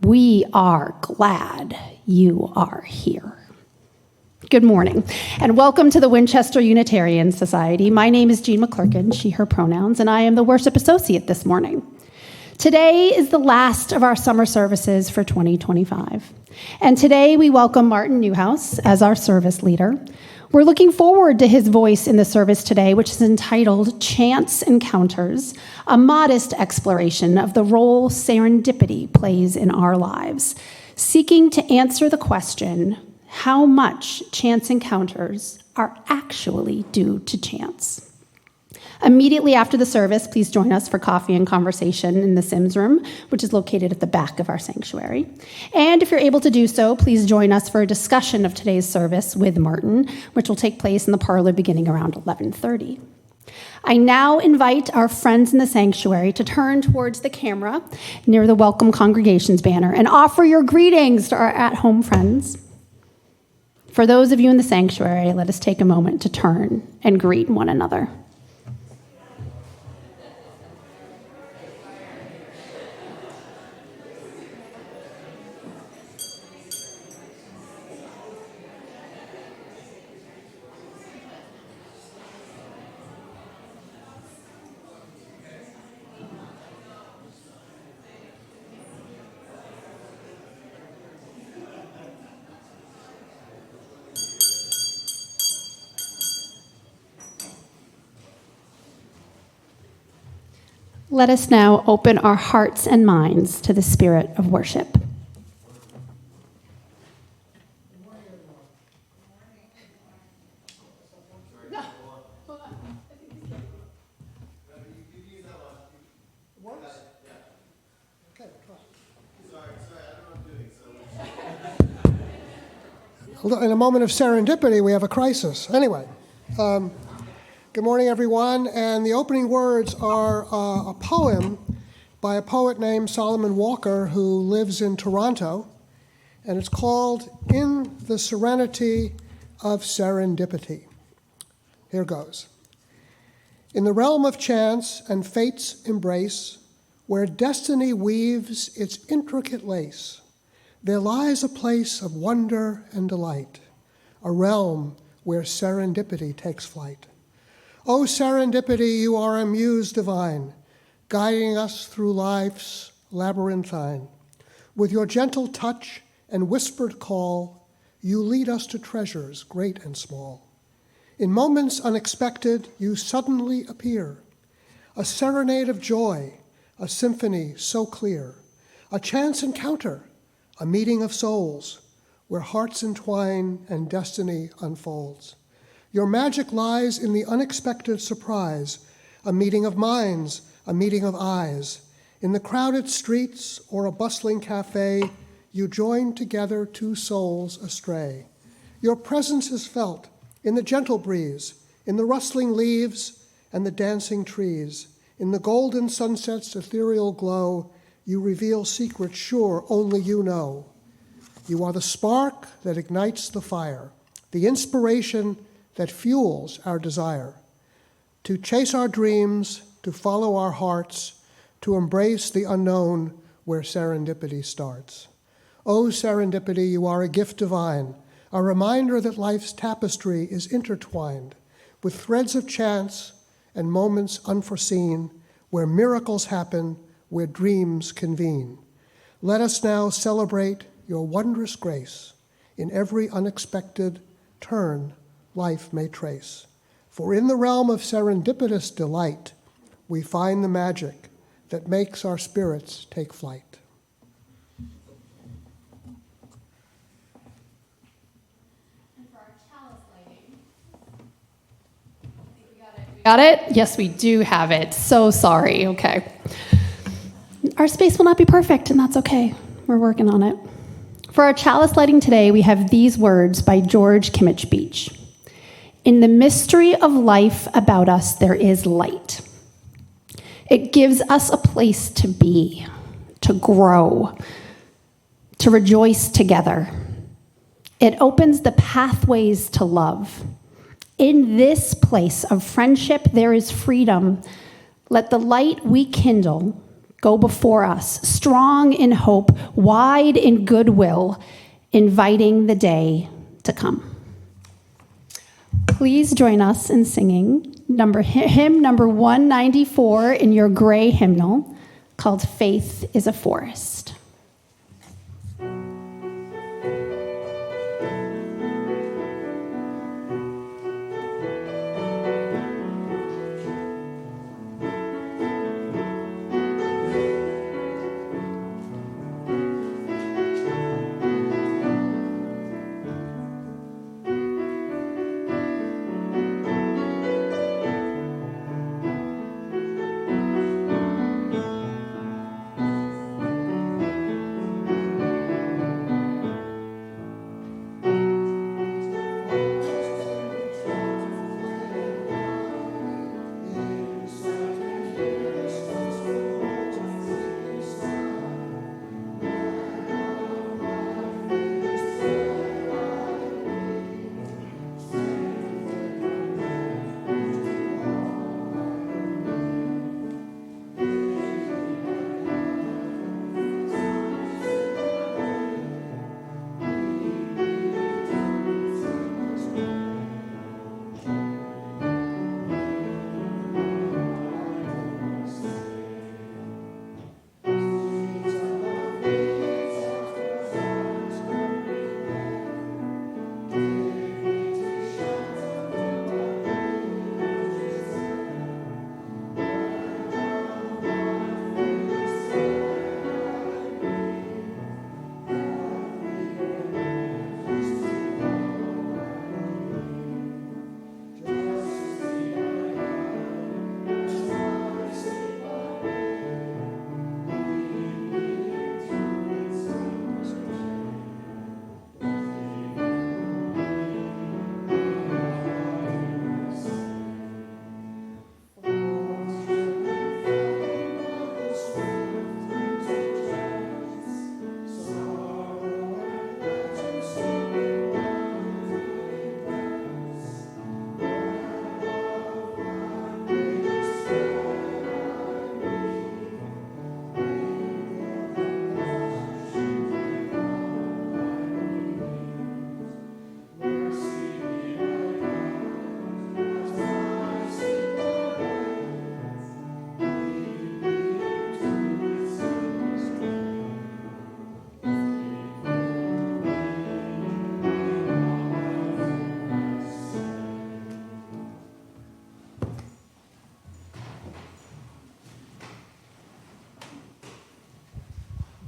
We are glad you are here. Good morning, and welcome to the Winchester Unitarian Society. My name is Jean McClurkin, she, her pronouns, and I am the worship associate this morning. Today is the last of our summer services for 2025, and today we welcome Martin Newhouse as our service leader. We're looking forward to his voice in the service today, which is entitled Chance Encounters, a modest exploration of the role serendipity plays in our lives, seeking to answer the question, how much chance encounters are actually due to chance. Immediately after the service, please join us for coffee and conversation in the Sims room, which is located at the back of our sanctuary. And if you're able to do so, please join us for a discussion of today's service with Martin, which will take place in the parlor beginning around 11:30. I now invite our friends in the sanctuary to turn towards the camera near the Welcome Congregations banner and offer your greetings to our at-home friends. For those of you in the sanctuary, let us take a moment to turn and greet one another. Let us now open our hearts and minds to the spirit of worship. In a moment of serendipity, we have a crisis. Anyway, good morning, everyone. And the opening words are a poem by a poet named Solomon Walker, who lives in Toronto. And it's called In the Serenity of Serendipity. Here goes. In the realm of chance and fate's embrace, where destiny weaves its intricate lace, there lies a place of wonder and delight, a realm where serendipity takes flight. O serendipity, you are a muse divine, guiding us through life's labyrinthine. With your gentle touch and whispered call, you lead us to treasures great and small. In moments unexpected, you suddenly appear, a serenade of joy, a symphony so clear, a chance encounter, a meeting of souls, where hearts entwine and destiny unfolds. Your magic lies in the unexpected surprise, a meeting of minds, a meeting of eyes. In the crowded streets or a bustling cafe, you join together two souls astray. Your presence is felt in the gentle breeze, in the rustling leaves and the dancing trees. In the golden sunset's ethereal glow, you reveal secrets sure only you know. You are the spark that ignites the fire, the inspiration that fuels our desire, to chase our dreams, to follow our hearts, to embrace the unknown where serendipity starts. O serendipity, you are a gift divine, a reminder that life's tapestry is intertwined with threads of chance and moments unforeseen, where miracles happen, where dreams convene. Let us now celebrate your wondrous grace. In every unexpected turn life may trace. For in the realm of serendipitous delight, we find the magic that makes our spirits take flight. And for our chalice lighting, got it? Yes, we do have it. So sorry. Okay. Our space will not be perfect, and that's okay. We're working on it. For our chalice lighting today, we have these words by George Kimmich Beach. In the mystery of life about us, there is light. It gives us a place to be, to grow, to rejoice together. It opens the pathways to love. In this place of friendship, there is freedom. Let the light we kindle go before us, strong in hope, wide in goodwill, inviting the day to come. Please join us in singing hymn number 194 in your gray hymnal called Faith is a Forest.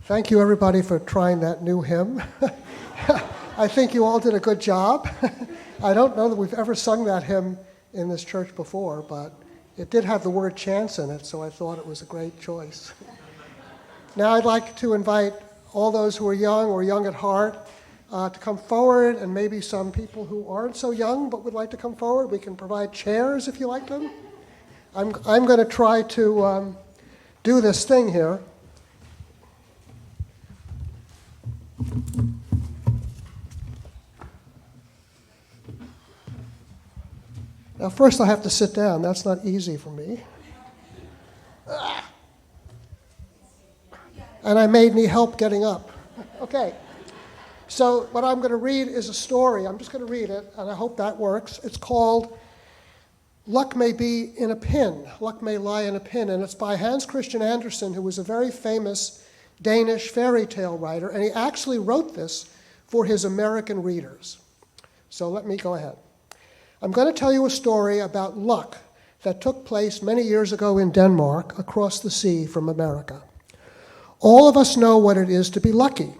Thank you, everybody, for trying that new hymn. I think you all did a good job. I don't know that we've ever sung that hymn in this church before, but it did have the word chance in it, so I thought it was a great choice. Now I'd like to invite all those who are young or young at heart to come forward, and maybe some people who aren't so young but would like to come forward. We can provide chairs if you like them. I'm going to try to do this thing here. Now, first I have to sit down. That's not easy for me. And I may need help getting up. Okay. So what I'm going to read is a story. I'm just going to read it, and I hope that works. It's called Luck May Be in a Pin. Luck May Lie in a Pin. And it's by Hans Christian Andersen, who was a very famous Danish fairy tale writer. And he actually wrote this for his American readers. So let me go ahead. I'm going to tell you a story about luck that took place many years ago in Denmark, across the sea from America. All of us know what it is to be lucky.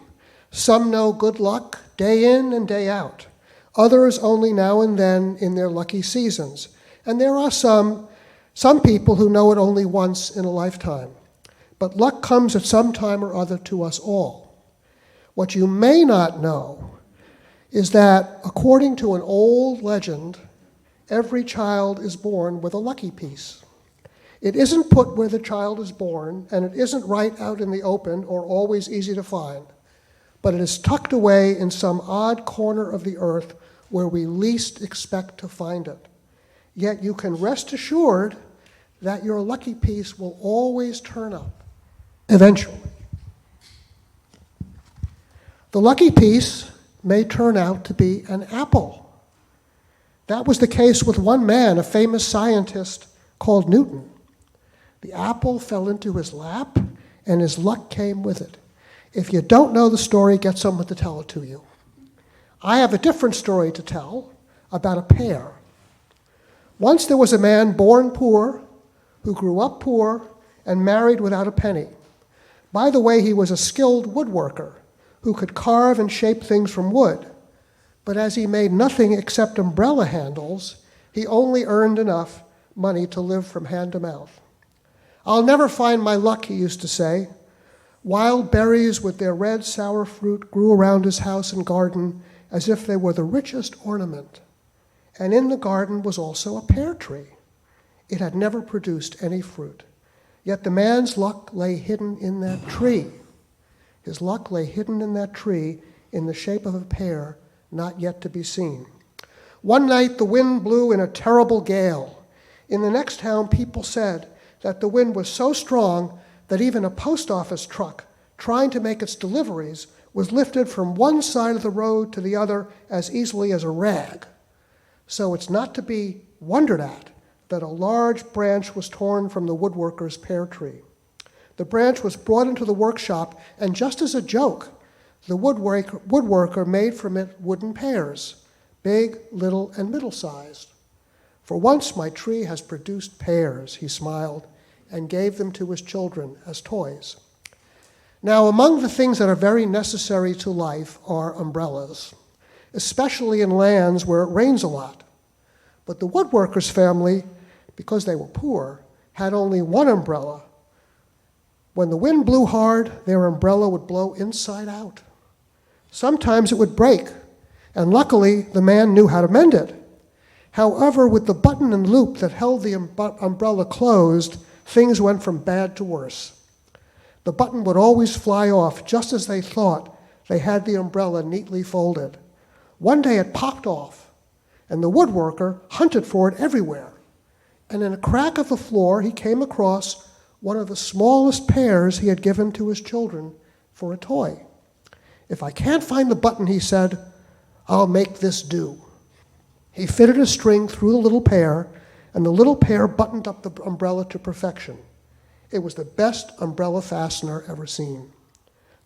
Some know good luck day in and day out. Others only now and then in their lucky seasons. And there are some people who know it only once in a lifetime. But luck comes at some time or other to us all. What you may not know is that, according to an old legend, every child is born with a lucky piece. It isn't put where the child is born, and it isn't right out in the open or always easy to find, but it is tucked away in some odd corner of the earth where we least expect to find it. Yet you can rest assured that your lucky piece will always turn up, eventually. The lucky piece may turn out to be an apple. That was the case with one man, a famous scientist called Newton. The apple fell into his lap, and his luck came with it. If you don't know the story, get someone to tell it to you. I have a different story to tell about a pear. Once there was a man born poor, who grew up poor, and married without a penny. By the way, he was a skilled woodworker who could carve and shape things from wood. But as he made nothing except umbrella handles, he only earned enough money to live from hand to mouth. "I'll never find my luck," he used to say. Wild berries with their red, sour fruit grew around his house and garden as if they were the richest ornament. And in the garden was also a pear tree. It had never produced any fruit. Yet the man's luck lay hidden in that tree. His luck lay hidden in that tree in the shape of a pear not yet to be seen. One night the wind blew in a terrible gale. In the next town, people said that the wind was so strong that even a post office truck trying to make its deliveries was lifted from one side of the road to the other as easily as a rag. So it's not to be wondered at that a large branch was torn from the woodworker's pear tree. The branch was brought into the workshop, and just as a joke, the woodworker made from it wooden pears, big, little, and middle-sized. "For once my tree has produced pears," he smiled, and gave them to his children as toys. Now, among the things that are very necessary to life are umbrellas, especially in lands where it rains a lot. But the woodworker's family, because they were poor, had only one umbrella. When the wind blew hard, their umbrella would blow inside out. Sometimes it would break, and luckily the man knew how to mend it. However, with the button and loop that held the umbrella closed, things went from bad to worse. The button would always fly off just as they thought they had the umbrella neatly folded. One day it popped off, and the woodworker hunted for it everywhere. And in a crack of the floor, he came across one of the smallest pears he had given to his children for a toy. "If I can't find the button," he said, "I'll make this do." He fitted a string through the little pear, and the little pear buttoned up the umbrella to perfection. It was the best umbrella fastener ever seen.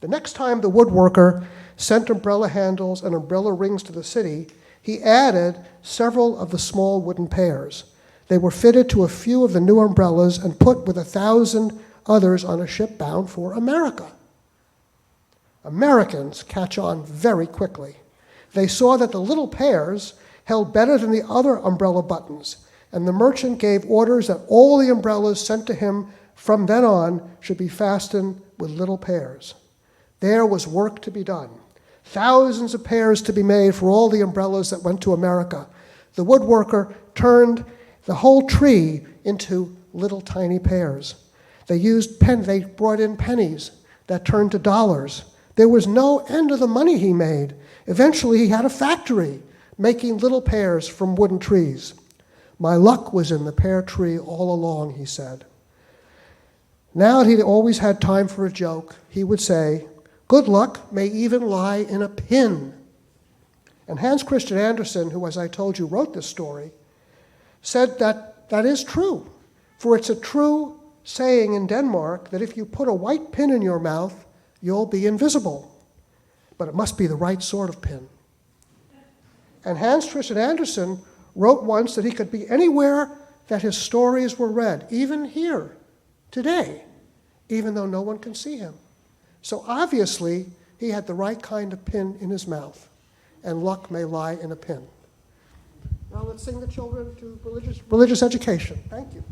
The next time the woodworker sent umbrella handles and umbrella rings to the city, he added several of the small wooden pears. They were fitted to a few of the new umbrellas and put with 1,000 others on a ship bound for America. Americans catch on very quickly. They saw that the little pears held better than the other umbrella buttons, and the merchant gave orders that all the umbrellas sent to him from then on should be fastened with little pears. There was work to be done. Thousands of pears to be made for all the umbrellas that went to America. The woodworker turned the whole tree into little tiny pears. They brought in pennies that turned to dollars. There was no end to the money he made. Eventually he had a factory making little pears from wooden trees. "My luck was in the pear tree all along," he said. Now that he always had time for a joke, he would say, "Good luck may even lie in a pin." And Hans Christian Andersen, who, as I told you, wrote this story, said that that is true. For it's a true saying in Denmark that if you put a white pin in your mouth, you'll be invisible. But it must be the right sort of pin. And Hans Christian Andersen wrote once that he could be anywhere that his stories were read, even here, today, even though no one can see him. So obviously, he had the right kind of pin in his mouth, and luck may lie in a pin. Now let's sing the children to religious education. Thank you.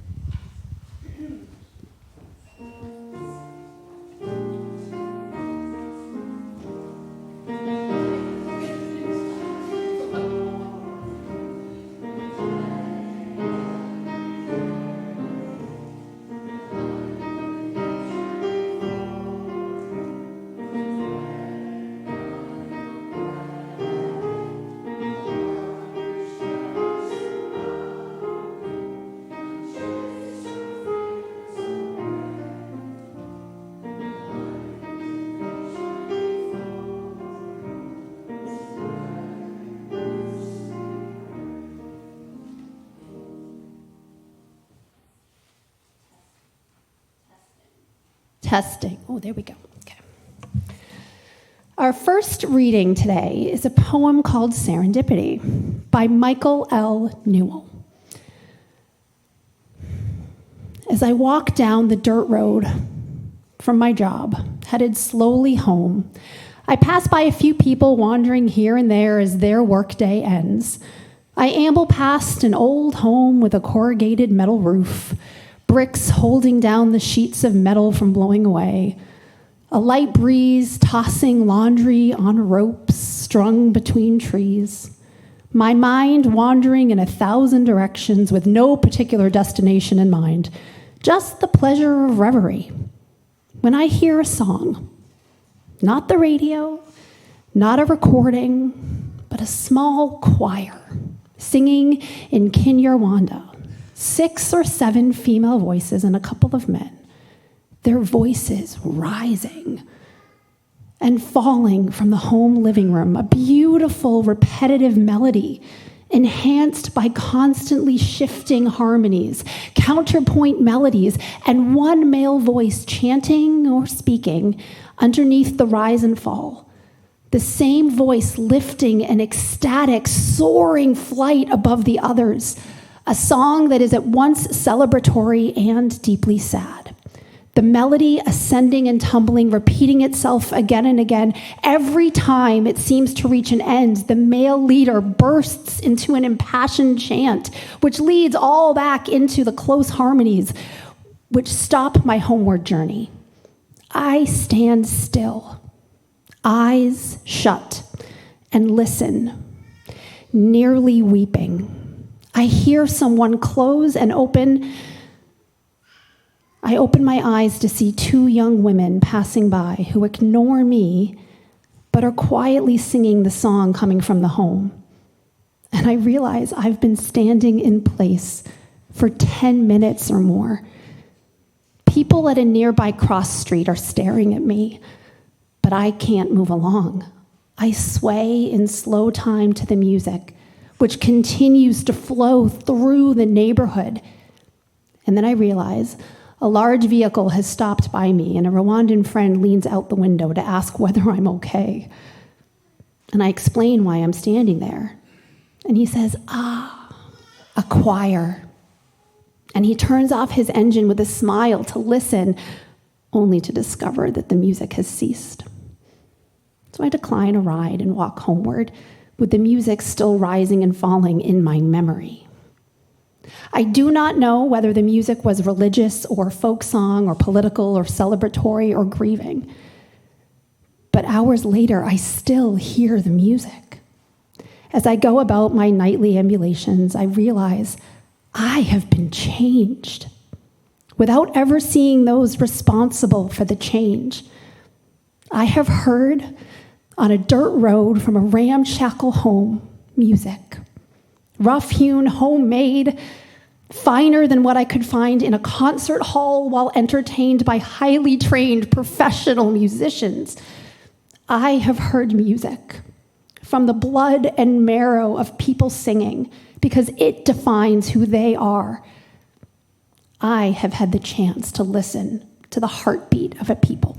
Testing. Oh, there we go. Okay. Our first reading today is a poem called Serendipity by Michael L. Newell. As I walk down the dirt road from my job, headed slowly home, I pass by a few people wandering here and there as their workday ends. I amble past an old home with a corrugated metal roof, bricks holding down the sheets of metal from blowing away, a light breeze tossing laundry on ropes strung between trees, my mind wandering in 1,000 directions with no particular destination in mind, just the pleasure of reverie. When I hear a song, not the radio, not a recording, but a small choir singing in Kinyarwanda, 6 or 7 female voices and a couple of men, their voices rising and falling from the home living room, a beautiful repetitive melody enhanced by constantly shifting harmonies, counterpoint melodies, and one male voice chanting or speaking underneath the rise and fall. The same voice lifting an ecstatic, soaring flight above the others, a song that is at once celebratory and deeply sad. The melody ascending and tumbling, repeating itself again and again. Every time it seems to reach an end, the male leader bursts into an impassioned chant, which leads all back into the close harmonies, which stop my homeward journey. I stand still, eyes shut, and listen, nearly weeping. I hear someone close and open. I open my eyes to see 2 young women passing by who ignore me, but are quietly singing the song coming from the home. And I realize I've been standing in place for 10 minutes or more. People at a nearby cross street are staring at me, but I can't move along. I sway in slow time to the music, which continues to flow through the neighborhood. And then I realize a large vehicle has stopped by me, and a Rwandan friend leans out the window to ask whether I'm okay. And I explain why I'm standing there. And he says, a choir. And he turns off his engine with a smile to listen, only to discover that the music has ceased. So I decline a ride and walk homeward, with the music still rising and falling in my memory. I do not know whether the music was religious or folk song or political or celebratory or grieving. But hours later, I still hear the music. As I go about my nightly ambulations, I realize I have been changed without ever seeing those responsible for the change. I have heard on a dirt road from a ramshackle home music, rough-hewn, homemade, finer than what I could find in a concert hall while entertained by highly trained professional musicians. I have heard music from the blood and marrow of people singing because it defines who they are. I have had the chance to listen to the heartbeat of a people.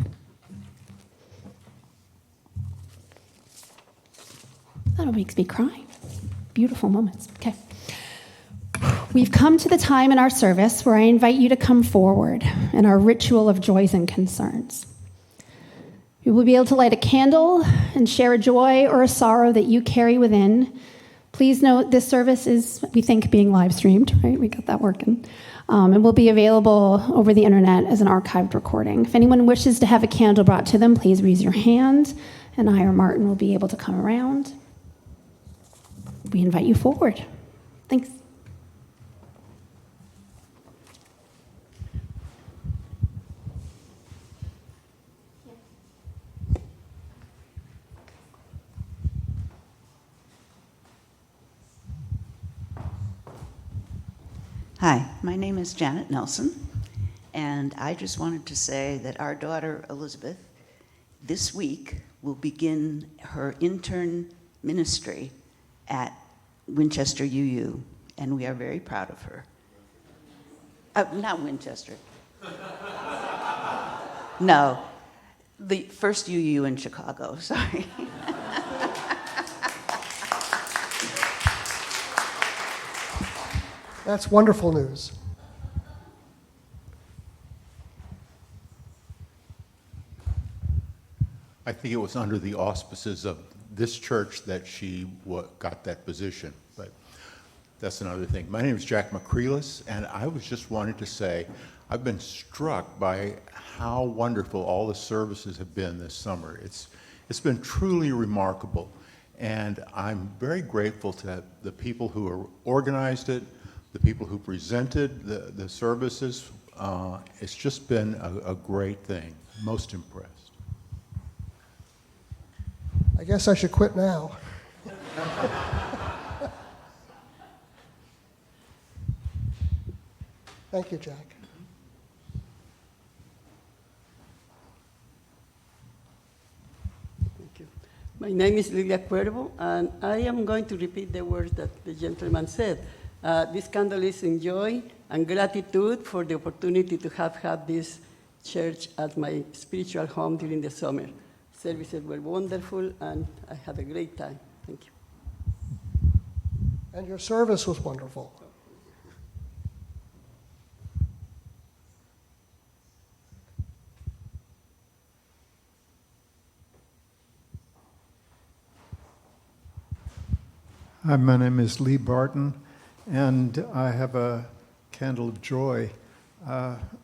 That makes me cry. Beautiful moments. Okay. We've come to the time in our service where I invite you to come forward in our ritual of joys and concerns. You will be able to light a candle and share a joy or a sorrow that you carry within. Please note this service is, we think, being live streamed, right? We got that working. And will be available over the internet as an archived recording. If anyone wishes to have a candle brought to them, please raise your hand, and I or Martin will be able to come around. We invite you forward. Thanks. Hi, my name is Janet Nelson, and I just wanted to say that our daughter Elizabeth this week will begin her intern ministry at Winchester UU, and we are very proud of her. Not Winchester. No, the first UU in Chicago, sorry. That's wonderful news. I think it was under the auspices of this church that she got that position, but that's another thing. My name is Jack McCreelis, and I was just wanting to say I've been struck by how wonderful all the services have been this summer. It's been truly remarkable, and I'm very grateful to the people who organized it, the people who presented the services. It's just been a great thing. Most impressed. I guess I should quit now. Thank you, Jack. Thank you. My name is Lilia Cuervo, and I am going to repeat the words that the gentleman said. This candle is in joy and gratitude for the opportunity to have had this church as my spiritual home during the summer. Services were wonderful, and I had a great time. Thank you. And your service was wonderful. Hi, my name is Lee Barton, and I have a candle of joy.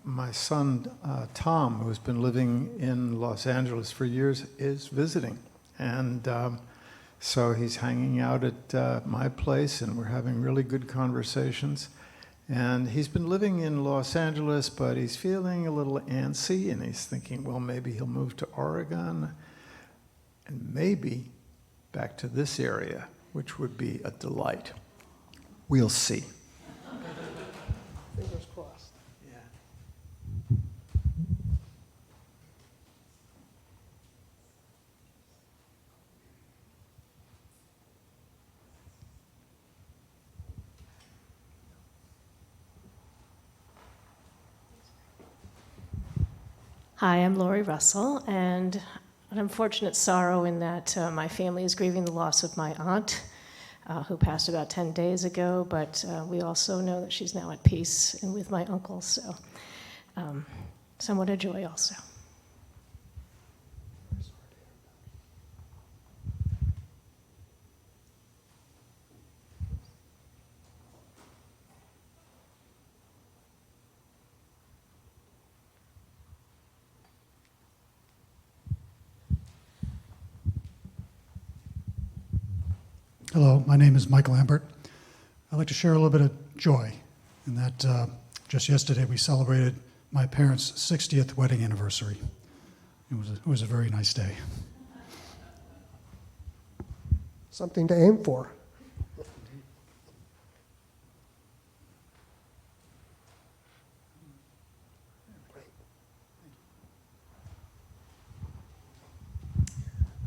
My son, Tom, who's been living in Los Angeles for years, is visiting. And so he's hanging out at my place, and we're having really good conversations. And he's been living in Los Angeles, but he's feeling a little antsy, and he's thinking, well, maybe he'll move to Oregon, and maybe back to this area, which would be a delight. We'll see. Fingers crossed. Hi, I'm Lori Russell, and an unfortunate sorrow in that my family is grieving the loss of my aunt, who passed about 10 days ago, but we also know that she's now at peace and with my uncle, so somewhat a joy also. Hello, my name is Mike Lambert. I'd like to share a little bit of joy in that just yesterday we celebrated my parents' 60th wedding anniversary. It was a very nice day. Something to aim for.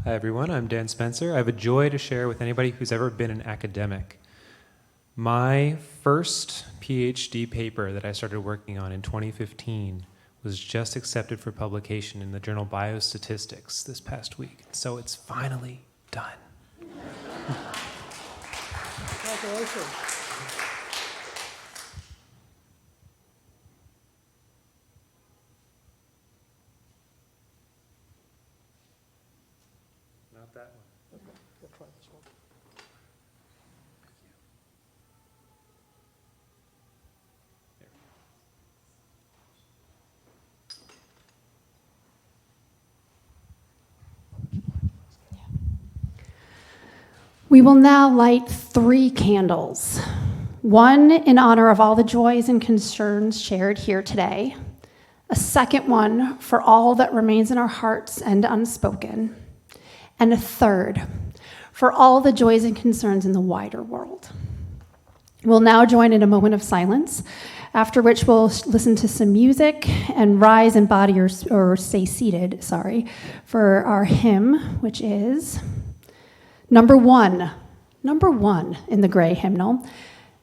Hi, everyone. I'm Dan Spencer. I have a joy to share with anybody who's ever been an academic. My first PhD paper that I started working on in 2015 was just accepted for publication in the journal Biostatistics this past week. So it's finally done. Congratulations. Not that one. We'll try this one. We will now light 3 candles. One in honor of all the joys and concerns shared here today. A second one for all that remains in our hearts and unspoken. And a third for all the joys and concerns in the wider world. We'll now join in a moment of silence, after which we'll listen to some music and rise in body or stay seated, for our hymn, which is number one in the gray hymnal.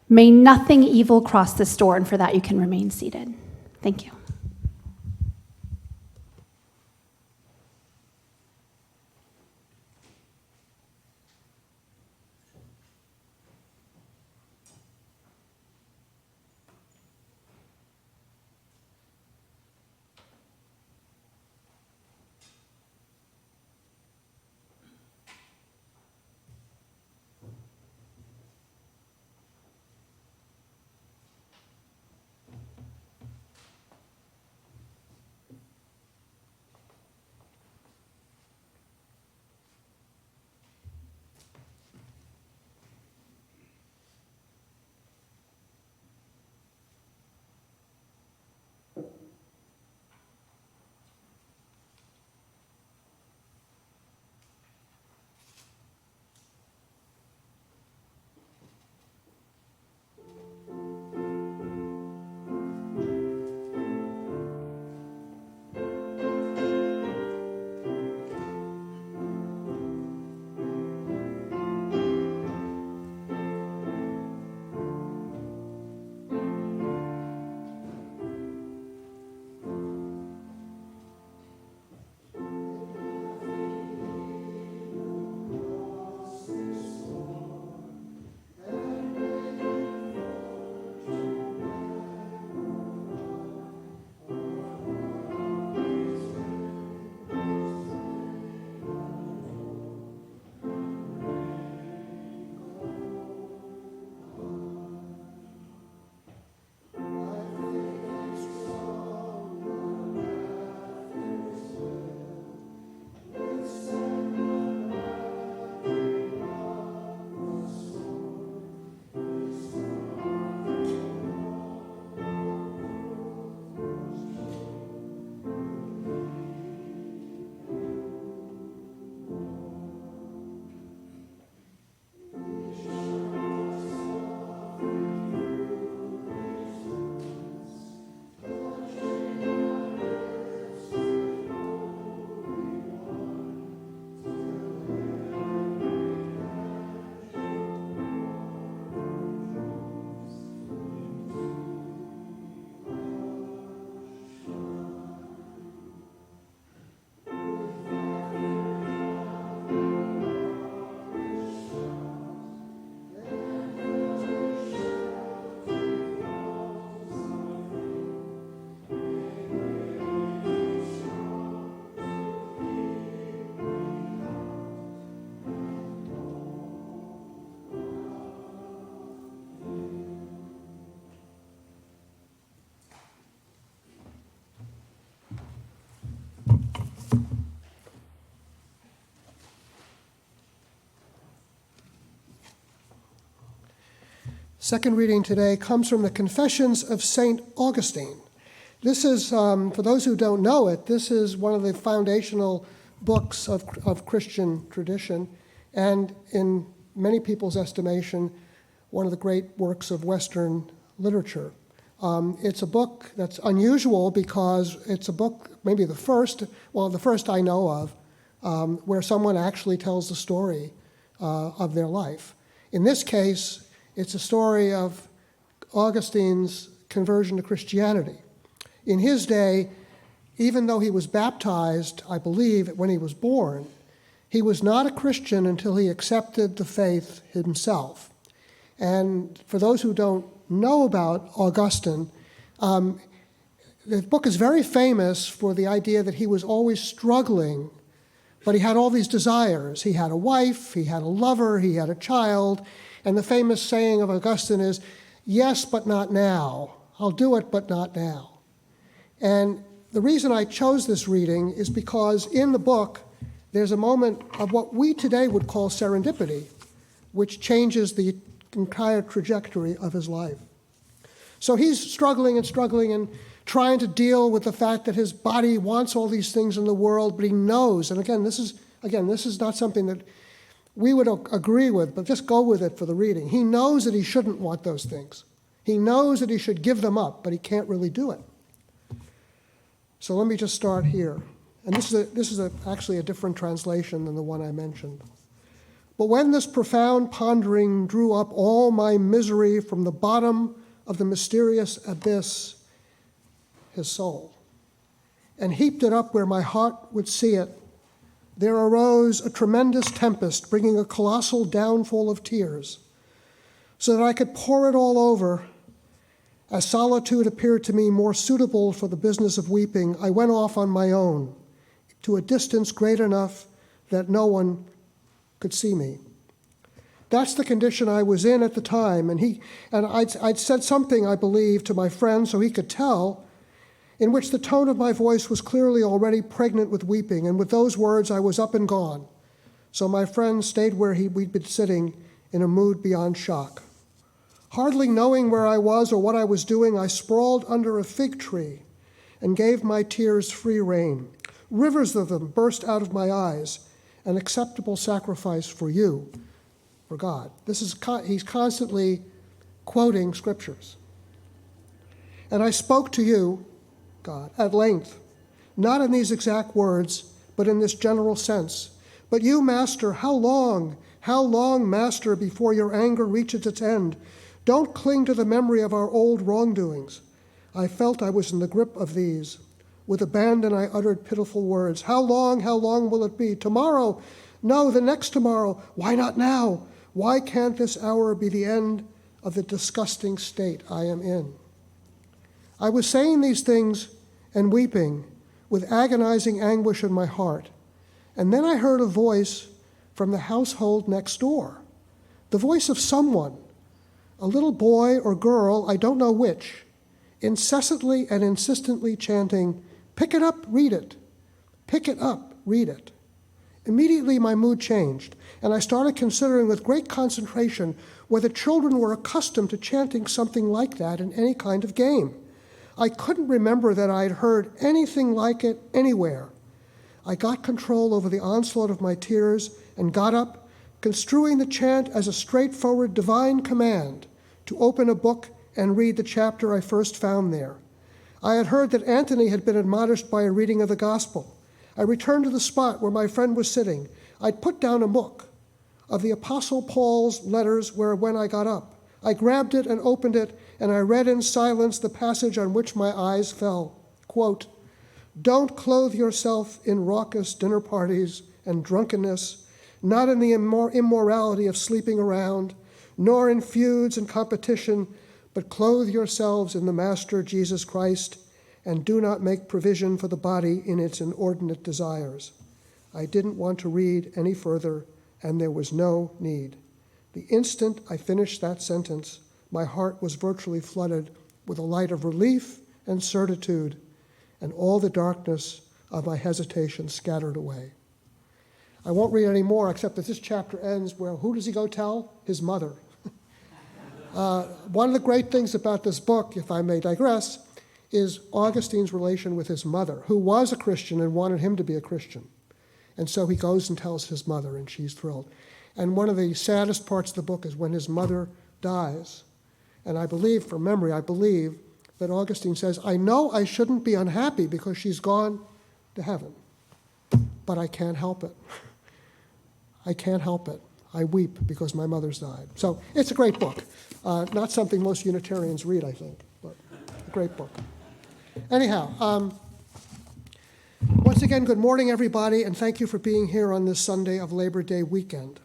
May nothing evil cross this door, and for that you can remain seated. Thank you. Second reading today comes from the Confessions of St. Augustine. This is, for those who don't know it, this is one of the foundational books of Christian tradition, and in many people's estimation, one of the great works of Western literature. It's a book that's unusual because it's a book, maybe the first I know of, where someone actually tells the story of their life. In this case, it's a story of Augustine's conversion to Christianity. In his day, even though he was baptized, I believe, when he was born, he was not a Christian until he accepted the faith himself. And for those who don't know about Augustine, the book is very famous for the idea that he was always struggling, but he had all these desires. He had a wife, he had a lover, he had a child, and the famous saying of Augustine is, "Yes, but not now. I'll do it, but not now." And the reason I chose this reading is because in the book, there's a moment of what we today would call serendipity, which changes the entire trajectory of his life. So he's struggling and trying to deal with the fact that his body wants all these things in the world, but he knows, and again, this is not something that we would agree with, but just go with it for the reading. He knows that he shouldn't want those things. He knows that he should give them up, but he can't really do it. So let me just start here. And this is actually a different translation than the one I mentioned. But when this profound pondering drew up all my misery from the bottom of the mysterious abyss, his soul, and heaped it up where my heart would see it, there arose a tremendous tempest, bringing a colossal downfall of tears, so that I could pour it all over. As solitude appeared to me more suitable for the business of weeping, I went off on my own, to a distance great enough that no one could see me. That's the condition I was in at the time, and I'd said something, I believe, to my friend so he could tell, in which the tone of my voice was clearly already pregnant with weeping, and with those words I was up and gone. So my friend stayed where we'd been sitting in a mood beyond shock. Hardly knowing where I was or what I was doing, I sprawled under a fig tree and gave my tears free rein. Rivers of them burst out of my eyes, an acceptable sacrifice for you, for God. He's constantly quoting scriptures. And I spoke to you, God, at length, not in these exact words, but in this general sense. But you, Master, how long, Master, before your anger reaches its end? Don't cling to the memory of our old wrongdoings. I felt I was in the grip of these. With abandon, I uttered pitiful words. How long will it be? Tomorrow? No, the next tomorrow. Why not now? Why can't this hour be the end of the disgusting state I am in? I was saying these things and weeping with agonizing anguish in my heart. And then I heard a voice from the household next door, the voice of someone, a little boy or girl, I don't know which, incessantly and insistently chanting, "Pick it up, read it. Pick it up, read it." Immediately my mood changed, and I started considering with great concentration whether children were accustomed to chanting something like that in any kind of game. I couldn't remember that I had heard anything like it anywhere. I got control over the onslaught of my tears and got up, construing the chant as a straightforward divine command to open a book and read the chapter I first found there. I had heard that Anthony had been admonished by a reading of the gospel. I returned to the spot where my friend was sitting. I'd put down a book of the Apostle Paul's letters when I got up. I grabbed it and opened it, and I read in silence the passage on which my eyes fell. Quote, "Don't clothe yourself in raucous dinner parties and drunkenness, not in the immorality of sleeping around, nor in feuds and competition, but clothe yourselves in the Master Jesus Christ, and do not make provision for the body in its inordinate desires." I didn't want to read any further, and there was no need. The instant I finished that sentence, my heart was virtually flooded with a light of relief and certitude, and all the darkness of my hesitation scattered away. I won't read any more, except that this chapter ends where, who does he go tell? His mother. One of the great things about this book, if I may digress, is Augustine's relation with his mother, who was a Christian and wanted him to be a Christian. And so he goes and tells his mother, and she's thrilled. And one of the saddest parts of the book is when his mother dies. And I believe, from memory, that Augustine says, I know I shouldn't be unhappy because she's gone to heaven, but I can't help it. I can't help it. I weep because my mother's died. So it's a great book. Not something most Unitarians read, I think, but a great book. Anyhow, once again, good morning, everybody, and thank you for being here on this Sunday of Labor Day weekend.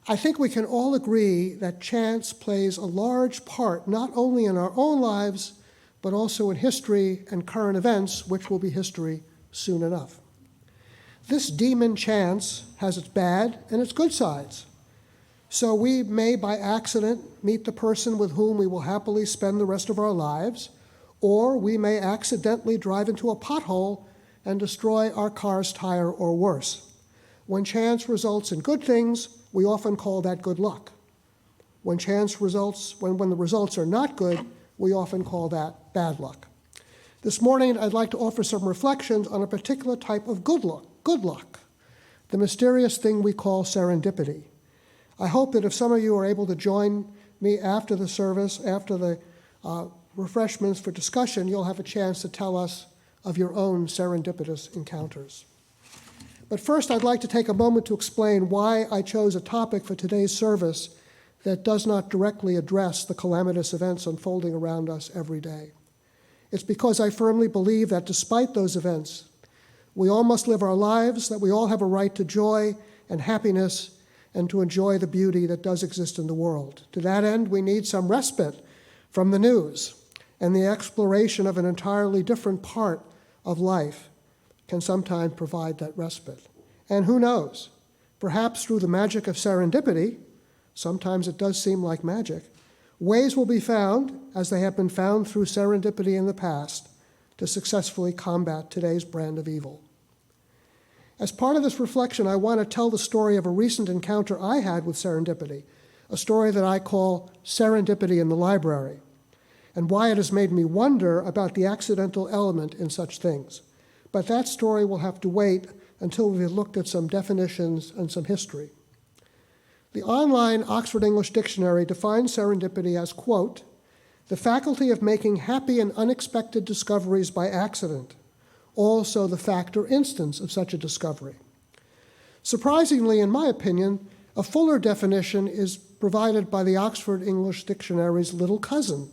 I think we can all agree that chance plays a large part not only in our own lives, but also in history and current events, which will be history soon enough. This demon chance has its bad and its good sides. So we may, by accident, meet the person with whom we will happily spend the rest of our lives, or we may accidentally drive into a pothole and destroy our car's tire or worse. When chance results in good things, we often call that good luck. When the results are not good, we often call that bad luck. This morning, I'd like to offer some reflections on a particular type of good luck, the mysterious thing we call serendipity. I hope that if some of you are able to join me after the service, after the refreshments for discussion, you'll have a chance to tell us of your own serendipitous encounters. But first, I'd like to take a moment to explain why I chose a topic for today's service that does not directly address the calamitous events unfolding around us every day. It's because I firmly believe that despite those events, we all must live our lives, that we all have a right to joy and happiness and to enjoy the beauty that does exist in the world. To that end, we need some respite from the news, and the exploration of an entirely different part of life can sometimes provide that respite. And who knows, perhaps through the magic of serendipity, sometimes it does seem like magic, ways will be found, as they have been found through serendipity in the past, to successfully combat today's brand of evil. As part of this reflection, I want to tell the story of a recent encounter I had with serendipity, a story that I call Serendipity in the Library, and why it has made me wonder about the accidental element in such things. But that story will have to wait until we've looked at some definitions and some history. The online Oxford English Dictionary defines serendipity as, quote, the faculty of making happy and unexpected discoveries by accident, also the fact or instance of such a discovery. Surprisingly, in my opinion, a fuller definition is provided by the Oxford English Dictionary's little cousin,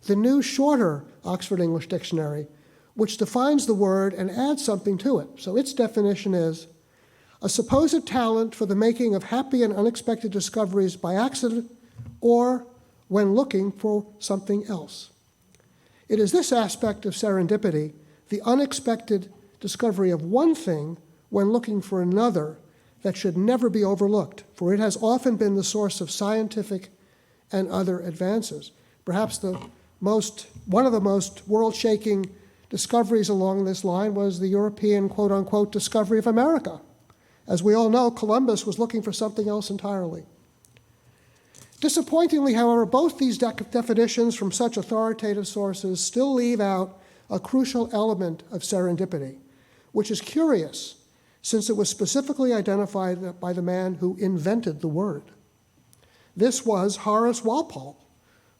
the new, shorter Oxford English Dictionary, which defines the word and adds something to it. So its definition is a supposed talent for the making of happy and unexpected discoveries by accident or when looking for something else. It is this aspect of serendipity, the unexpected discovery of one thing when looking for another, that should never be overlooked, for it has often been the source of scientific and other advances. Perhaps one of the most world-shaking discoveries along this line was the European, quote-unquote, discovery of America. As we all know, Columbus was looking for something else entirely. Disappointingly, however, both these definitions from such authoritative sources still leave out a crucial element of serendipity, which is curious, since it was specifically identified by the man who invented the word. This was Horace Walpole,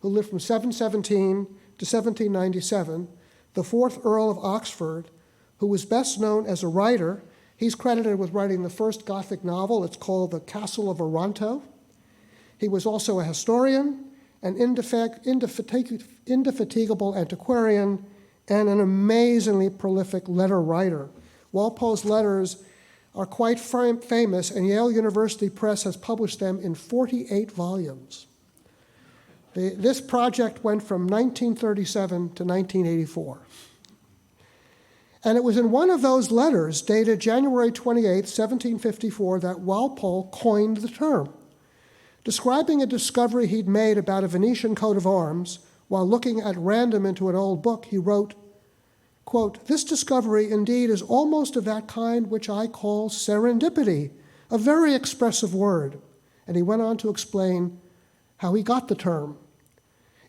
who lived from 717 to 1797, the fourth Earl of Oxford, who was best known as a writer. He's credited with writing the first Gothic novel. It's called The Castle of Otranto. He was also a historian, an indefatigable antiquarian, and an amazingly prolific letter writer. Walpole's letters are quite famous, and Yale University Press has published them in 48 volumes. This project went from 1937 to 1984. And it was in one of those letters, dated January 28, 1754, that Walpole coined the term. Describing a discovery he'd made about a Venetian coat of arms, while looking at random into an old book, he wrote, quote, this discovery indeed is almost of that kind which I call serendipity, a very expressive word. And he went on to explain how he got the term.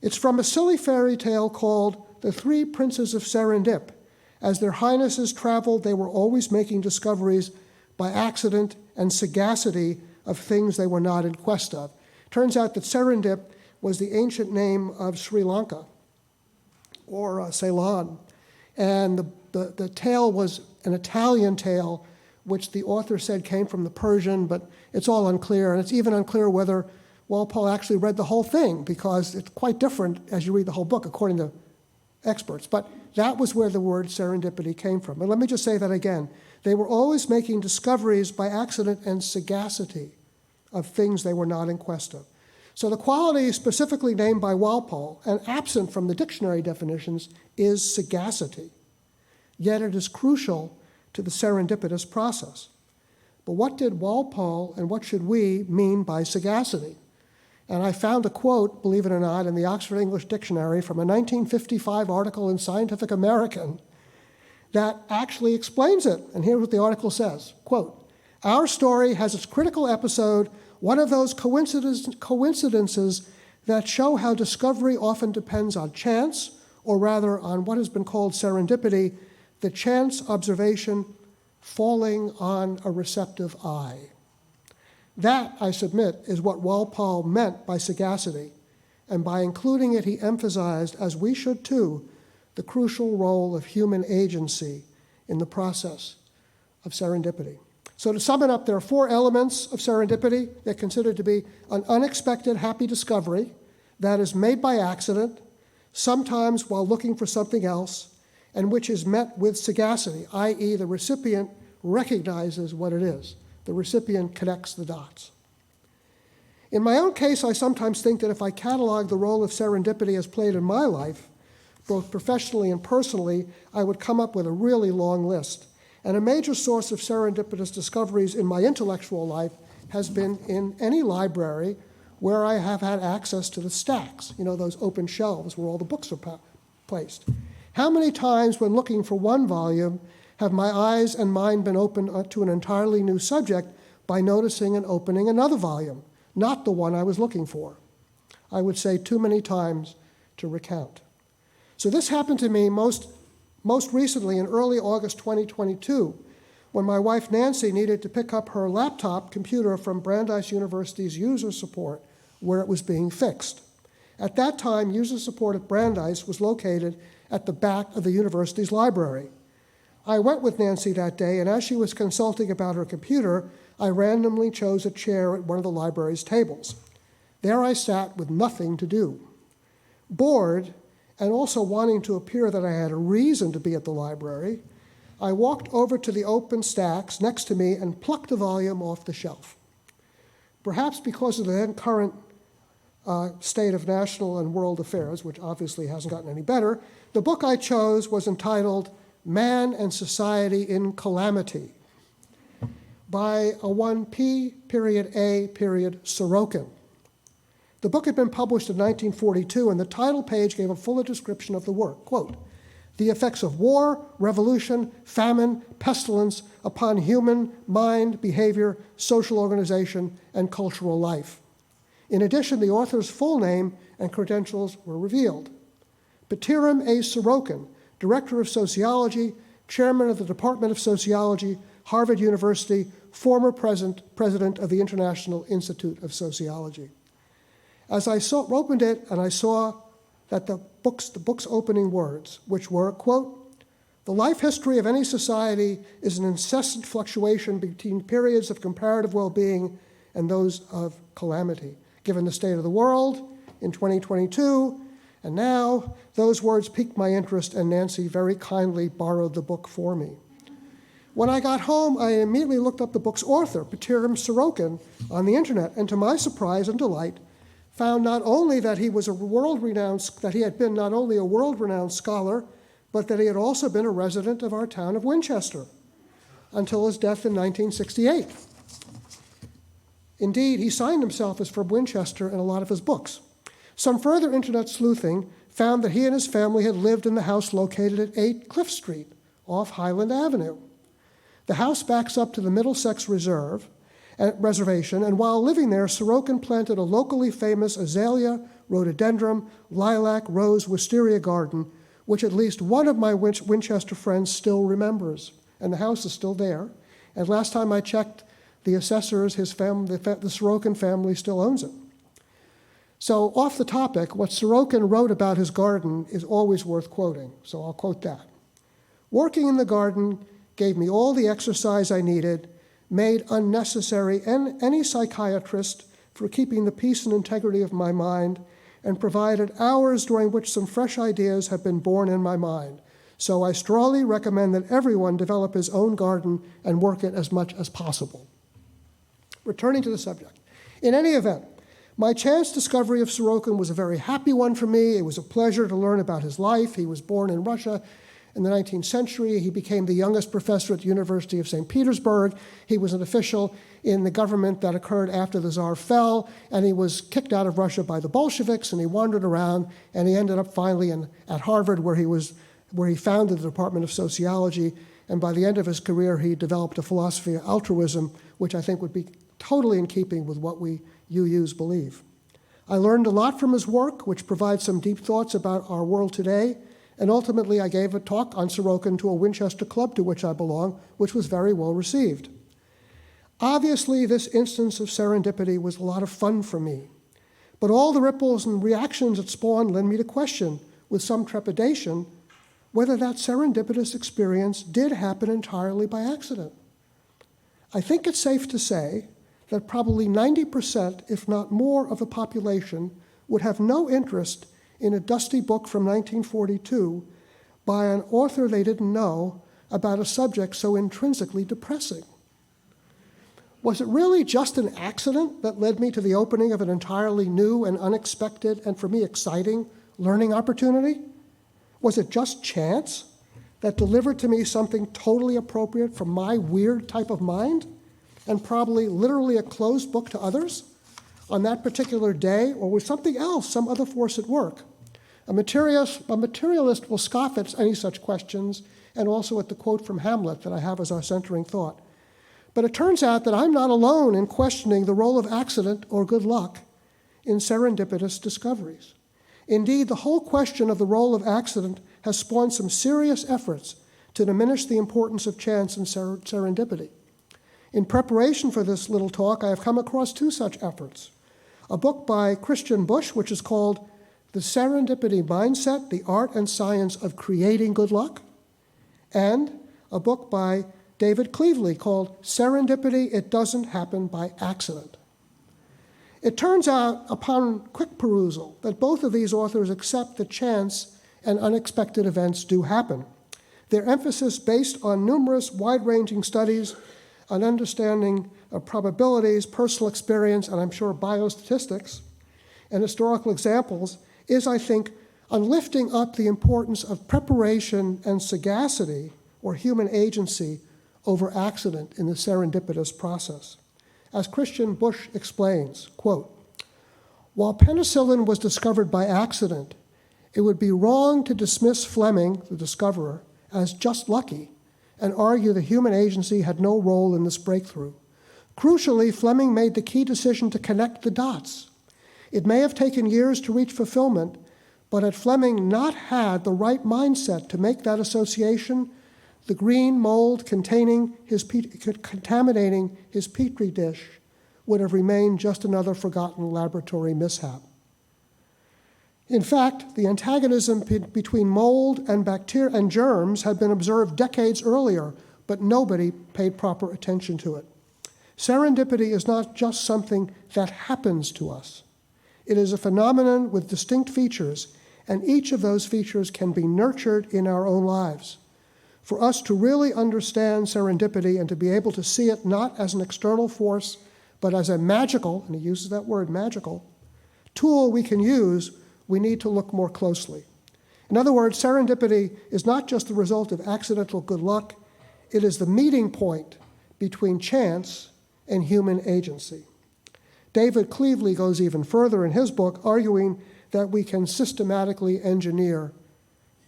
It's from a silly fairy tale called The Three Princes of Serendip. As their highnesses traveled, they were always making discoveries by accident and sagacity of things they were not in quest of. Turns out that Serendip was the ancient name of Sri Lanka, or Ceylon. And the tale was an Italian tale, which the author said came from the Persian, but it's all unclear. And it's even unclear whether Walpole actually read the whole thing, because it's quite different as you read the whole book, according to experts. But that was where the word serendipity came from. And let me just say that again. They were always making discoveries by accident and sagacity of things they were not in quest of. So the quality specifically named by Walpole and absent from the dictionary definitions is sagacity. Yet it is crucial to the serendipitous process. But what did Walpole and what should we mean by sagacity? And I found a quote, believe it or not, in the Oxford English Dictionary from a 1955 article in Scientific American that actually explains it. And here's what the article says, quote, "Our story has its critical episode, one of those coincidences that show how discovery often depends on chance, or rather on what has been called serendipity, the chance observation falling on a receptive eye." That, I submit, is what Walpole meant by sagacity, and by including it, he emphasized, as we should too, the crucial role of human agency in the process of serendipity. So to sum it up, there are four elements of serendipity. They're considered to be an unexpected happy discovery that is made by accident, sometimes while looking for something else, and which is met with sagacity, i.e. the recipient recognizes what it is. The recipient connects the dots. In my own case, I sometimes think that if I catalog the role of serendipity as played in my life, both professionally and personally, I would come up with a really long list. And a major source of serendipitous discoveries in my intellectual life has been in any library where I have had access to the stacks, those open shelves where all the books are placed. How many times when looking for one volume have my eyes and mind been opened to an entirely new subject by noticing and opening another volume, not the one I was looking for? I would say too many times to recount. So this happened to me most recently in early August 2022, when my wife Nancy needed to pick up her laptop computer from Brandeis University's user support, where it was being fixed. At that time, user support at Brandeis was located at the back of the university's library. I went with Nancy that day, and as she was consulting about her computer, I randomly chose a chair at one of the library's tables. There I sat with nothing to do. Bored, and also wanting to appear that I had a reason to be at the library, I walked over to the open stacks next to me and plucked a volume off the shelf. Perhaps because of the then current state of national and world affairs, which obviously hasn't gotten any better, the book I chose was entitled Man and Society in Calamity by a one P.A. Sorokin. The book had been published in 1942, and the title page gave a fuller description of the work. Quote, "The effects of war, revolution, famine, pestilence upon human mind, behavior, social organization, and cultural life." In addition, the author's full name and credentials were revealed. Patiram A. Sorokin, Director of Sociology, Chairman of the Department of Sociology, Harvard University, former President of the International Institute of Sociology. As I opened it, and I saw that the book's opening words, which were, quote, "The life history of any society is an incessant fluctuation between periods of comparative well-being and those of calamity. Given the state of the world in 2022, and now, those words piqued my interest, and Nancy very kindly borrowed the book for me. When I got home, I immediately looked up the book's author, Patiram Sorokin, on the internet, and to my surprise and delight, found not only that he had been not only a world-renowned scholar, but that he had also been a resident of our town of Winchester until his death in 1968. Indeed, he signed himself as from Winchester in a lot of his books. Some further internet sleuthing found that he and his family had lived in the house located at 8 Cliff Street off Highland Avenue. The house backs up to the Middlesex Reserve, reservation, and while living there, Sorokin planted a locally famous azalea, rhododendron, lilac, rose, wisteria garden, which at least one of my Winchester friends still remembers. And the house is still there. And last time I checked, the assessors, his family, the Sorokin family still owns it. So off the topic, what Sorokin wrote about his garden is always worth quoting, so I'll quote that. "Working in the garden gave me all the exercise I needed, made unnecessary any psychiatrist for keeping the peace and integrity of my mind, and provided hours during which some fresh ideas have been born in my mind. So I strongly recommend that everyone develop his own garden and work it as much as possible." Returning to the subject. In any event, my chance discovery of Sorokin was a very happy one for me. It was a pleasure to learn about his life. He was born in Russia in the 19th century. He became the youngest professor at the University of St. Petersburg. He was an official in the government that occurred after the Tsar fell, and he was kicked out of Russia by the Bolsheviks, and he wandered around, and he ended up finally at Harvard, where he founded the Department of Sociology, and by the end of his career, he developed a philosophy of altruism, which I think would be totally in keeping with what we UUs believe. I learned a lot from his work, which provides some deep thoughts about our world today, and ultimately I gave a talk on Sorokin to a Winchester club to which I belong, which was very well received. Obviously, this instance of serendipity was a lot of fun for me, but all the ripples and reactions it spawned led me to question, with some trepidation, whether that serendipitous experience did happen entirely by accident. I think it's safe to say that probably 90%, if not more, of the population would have no interest in a dusty book from 1942 by an author they didn't know about a subject so intrinsically depressing. Was it really just an accident that led me to the opening of an entirely new and unexpected, and for me exciting, learning opportunity? Was it just chance that delivered to me something totally appropriate for my weird type of mind, and probably literally a closed book to others on that particular day, or was something else, some other force at work? A materialist will scoff at any such questions, and also at the quote from Hamlet that I have as our centering thought. But it turns out that I'm not alone in questioning the role of accident or good luck in serendipitous discoveries. Indeed, the whole question of the role of accident has spawned some serious efforts to diminish the importance of chance and serendipity. In preparation for this little talk, I have come across two such efforts. A book by Christian Bush, which is called The Serendipity Mindset, The Art and Science of Creating Good Luck, and a book by David Cleveley called Serendipity, It Doesn't Happen by Accident. It turns out, upon quick perusal, that both of these authors accept that chance and unexpected events do happen. Their emphasis based on numerous wide-ranging studies, an understanding of probabilities, personal experience, and I'm sure biostatistics, and historical examples, is, I think, on lifting up the importance of preparation and sagacity, or human agency, over accident in the serendipitous process. As Christian Bush explains, quote, "While penicillin was discovered by accident, it would be wrong to dismiss Fleming, the discoverer, as just lucky and argue the human agency had no role in this breakthrough. Crucially, Fleming made the key decision to connect the dots. It may have taken years to reach fulfillment, but had Fleming not had the right mindset to make that association, the green mold contaminating his petri dish would have remained just another forgotten laboratory mishap. In fact, the antagonism between mold and bacteria and germs had been observed decades earlier, but nobody paid proper attention to it. Serendipity is not just something that happens to us. It is a phenomenon with distinct features, and each of those features can be nurtured in our own lives. For us to really understand serendipity and to be able to see it not as an external force, but as a magical, and he uses that word, magical, tool we can use, we need to look more closely. In other words, serendipity is not just the result of accidental good luck, it is the meeting point between chance and human agency. David Cleveley goes even further in his book, arguing that we can systematically engineer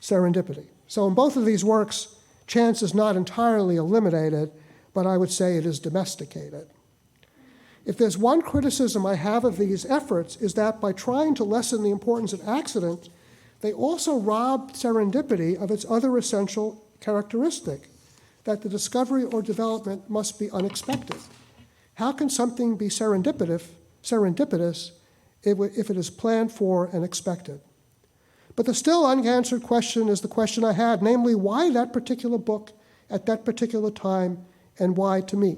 serendipity. So in both of these works, chance is not entirely eliminated, but I would say it is domesticated. If there's one criticism I have of these efforts, is that by trying to lessen the importance of accident, they also rob serendipity of its other essential characteristic, that the discovery or development must be unexpected. How can something be serendipitous if it is planned for and expected? But the still unanswered question is the question I had, namely, why that particular book at that particular time, and why to me?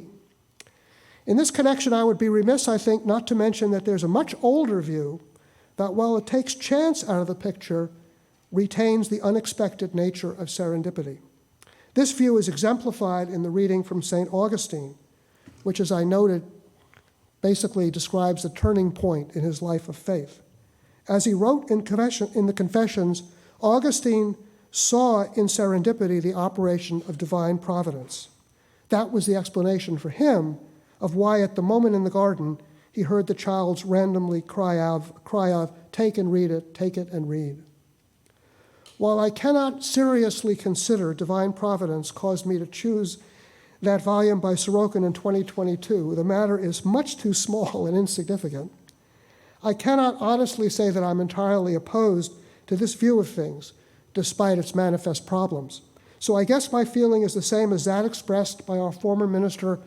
In this connection, I would be remiss, I think, not to mention that there's a much older view that while it takes chance out of the picture, retains the unexpected nature of serendipity. This view is exemplified in the reading from St. Augustine, which, as I noted, basically describes the turning point in his life of faith. As he wrote in the Confessions, Augustine saw in serendipity the operation of divine providence. That was the explanation for him of why at the moment in the garden he heard the child's randomly cry of, "Take and read it, take it and read." While I cannot seriously consider divine providence caused me to choose that volume by Sorokin in 2022, the matter is much too small and insignificant. I cannot honestly say that I'm entirely opposed to this view of things, despite its manifest problems. So I guess my feeling is the same as that expressed by our former minister,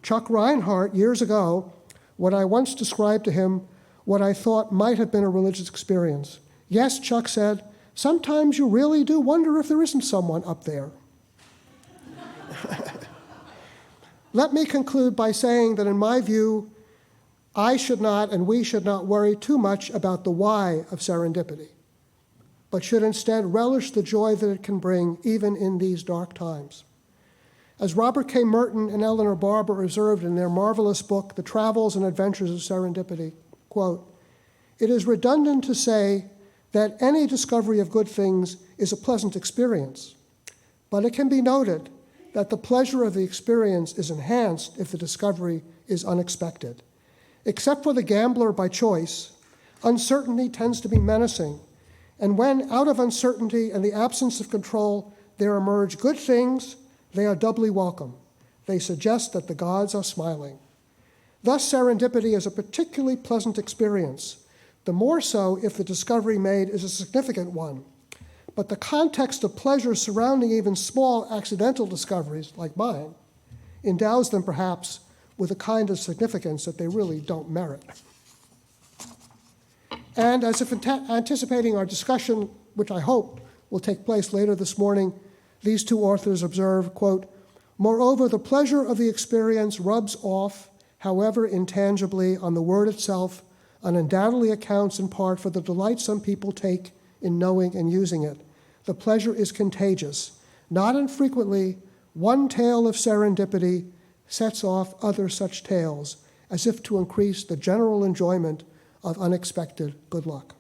Chuck Reinhardt, years ago, when I once described to him what I thought might have been a religious experience. Yes, Chuck said, sometimes you really do wonder if there isn't someone up there. Let me conclude by saying that in my view, I should not and we should not worry too much about the why of serendipity, but should instead relish the joy that it can bring even in these dark times. As Robert K. Merton and Eleanor Barber observed in their marvelous book, The Travels and Adventures of Serendipity, quote, "It is redundant to say that any discovery of good things is a pleasant experience, but it can be noted that the pleasure of the experience is enhanced if the discovery is unexpected. Except for the gambler by choice, uncertainty tends to be menacing, and when out of uncertainty and the absence of control there emerge good things, they are doubly welcome. They suggest that the gods are smiling. Thus, serendipity is a particularly pleasant experience, the more so if the discovery made is a significant one. But the context of pleasure surrounding even small accidental discoveries, like mine, endows them perhaps with a kind of significance that they really don't merit." And as if anticipating our discussion, which I hope will take place later this morning, these two authors observe, quote, "Moreover, the pleasure of the experience rubs off, however intangibly, on the word itself, and undoubtedly accounts in part for the delight some people take in knowing and using it. The pleasure is contagious. Not infrequently, one tale of serendipity sets off other such tales, as if to increase the general enjoyment of unexpected good luck."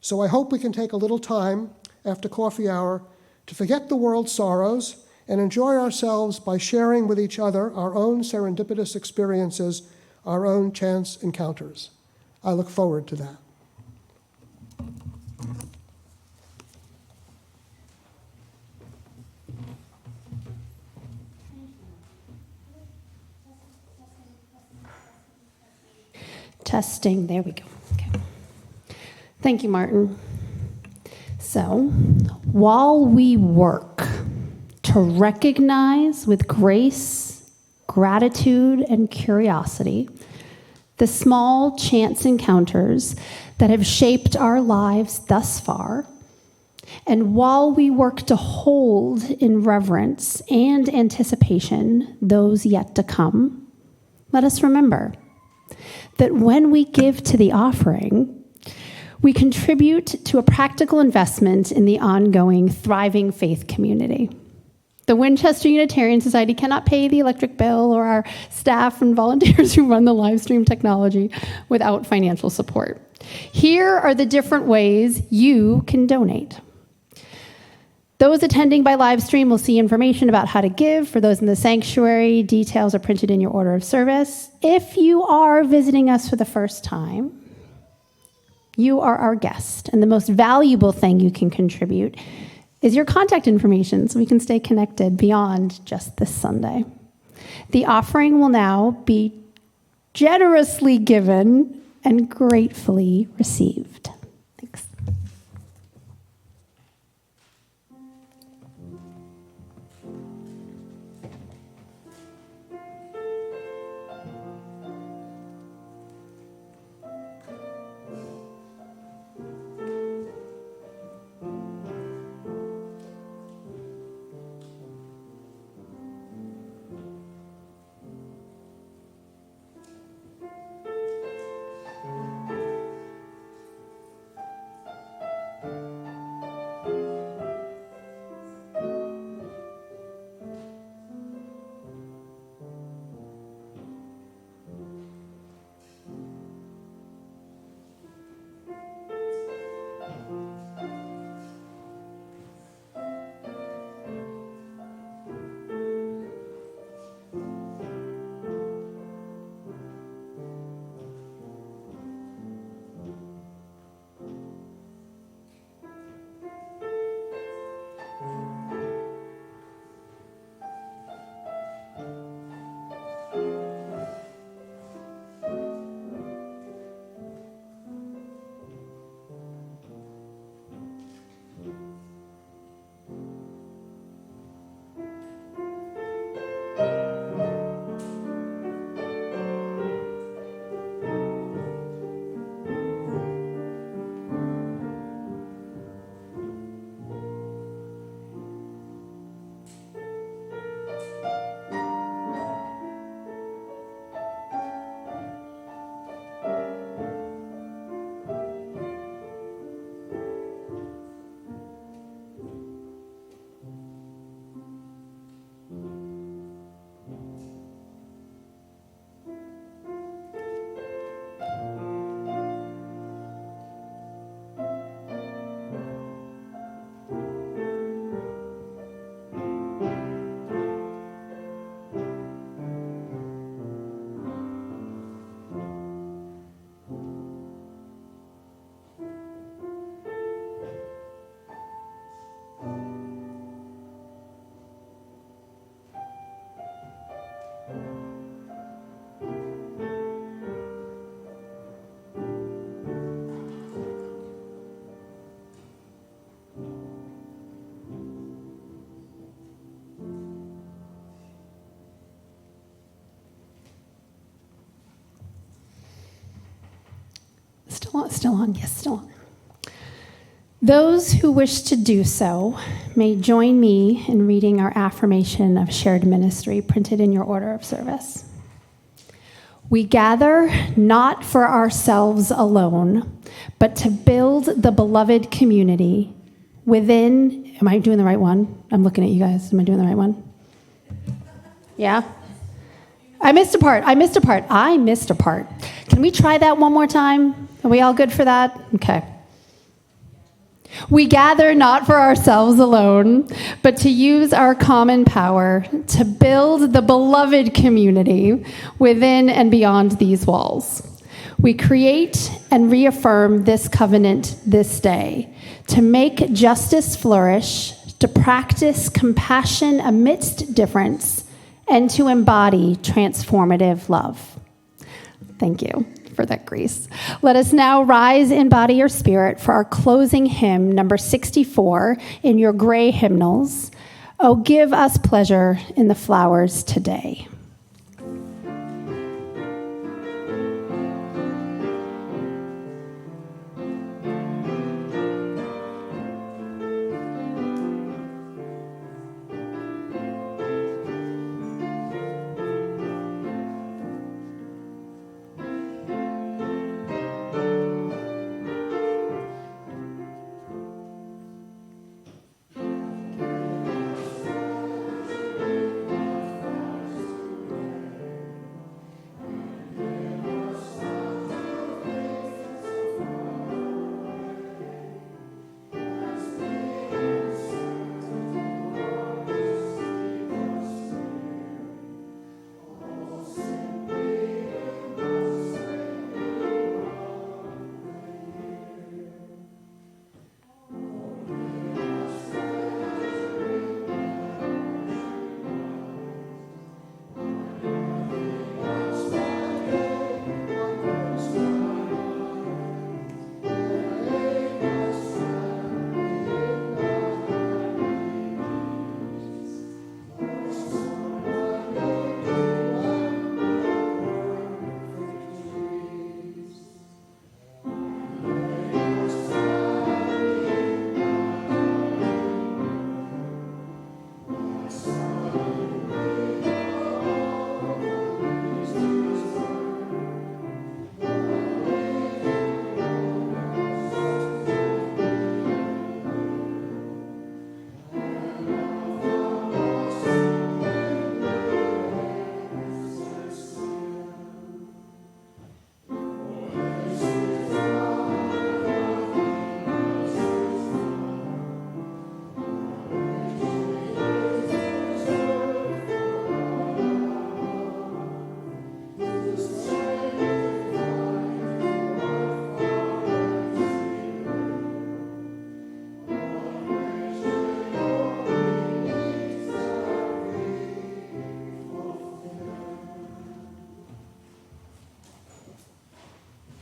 So I hope we can take a little time after coffee hour to forget the world's sorrows and enjoy ourselves by sharing with each other our own serendipitous experiences, our own chance encounters. I look forward to that. Testing, there we go. Okay. Thank you, Martin. So, while we work to recognize with grace, gratitude, and curiosity the small chance encounters that have shaped our lives thus far, and while we work to hold in reverence and anticipation those yet to come, let us remember that when we give to the offering, we contribute to a practical investment in the ongoing, thriving faith community. The Winchester Unitarian Society cannot pay the electric bill or our staff and volunteers who run the live stream technology without financial support. Here are the different ways you can donate. Those attending by live stream will see information about how to give. For those in the sanctuary, details are printed in your order of service. If you are visiting us for the first time, you are our guest, and the most valuable thing you can contribute is your contact information so we can stay connected beyond just this Sunday. The offering will now be generously given, and gratefully received. Thanks. Still on, yes, still on. Those who wish to do so may join me in reading our affirmation of shared ministry printed in your order of service. We gather not for ourselves alone, but to build the beloved community within. Am I doing the right one? I'm looking at you guys. Am I doing the right one? Yeah? I missed a part. Can we try that one more time? Are we all good for that? Okay. We gather not for ourselves alone, but to use our common power to build the beloved community within and beyond these walls. We create and reaffirm this covenant this day to make justice flourish, to practice compassion amidst difference, and to embody transformative love. Thank you for that grace. Let us now rise in body or spirit for our closing hymn, number 64, in your gray hymnals. Oh, give us pleasure in the flowers today.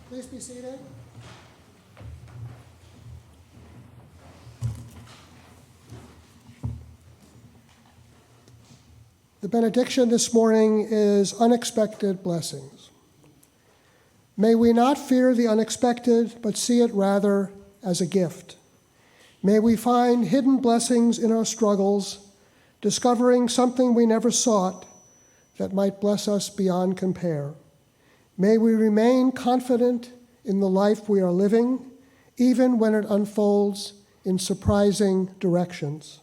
Please be seated. The benediction this morning is unexpected blessings. May we not fear the unexpected, but see it rather as a gift. May we find hidden blessings in our struggles, discovering something we never sought that might bless us beyond compare. May we remain confident in the life we are living, even when it unfolds in surprising directions.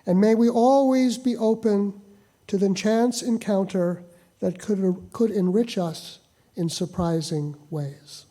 And may we always be open to the chance encounter that could enrich us in surprising ways.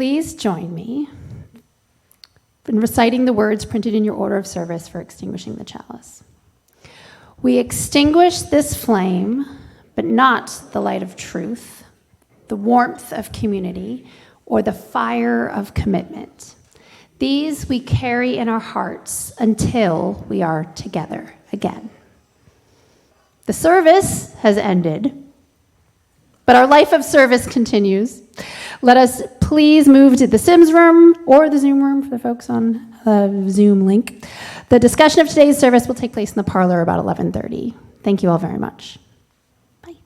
Please join me in reciting the words printed in your order of service for extinguishing the chalice. We extinguish this flame, but not the light of truth, the warmth of community, or the fire of commitment. These we carry in our hearts until we are together again. The service has ended, but our life of service continues. Let us please move to the Sims room or the Zoom room for the folks on the Zoom link. The discussion of today's service will take place in the parlor about 11:30. Thank you all very much. Bye.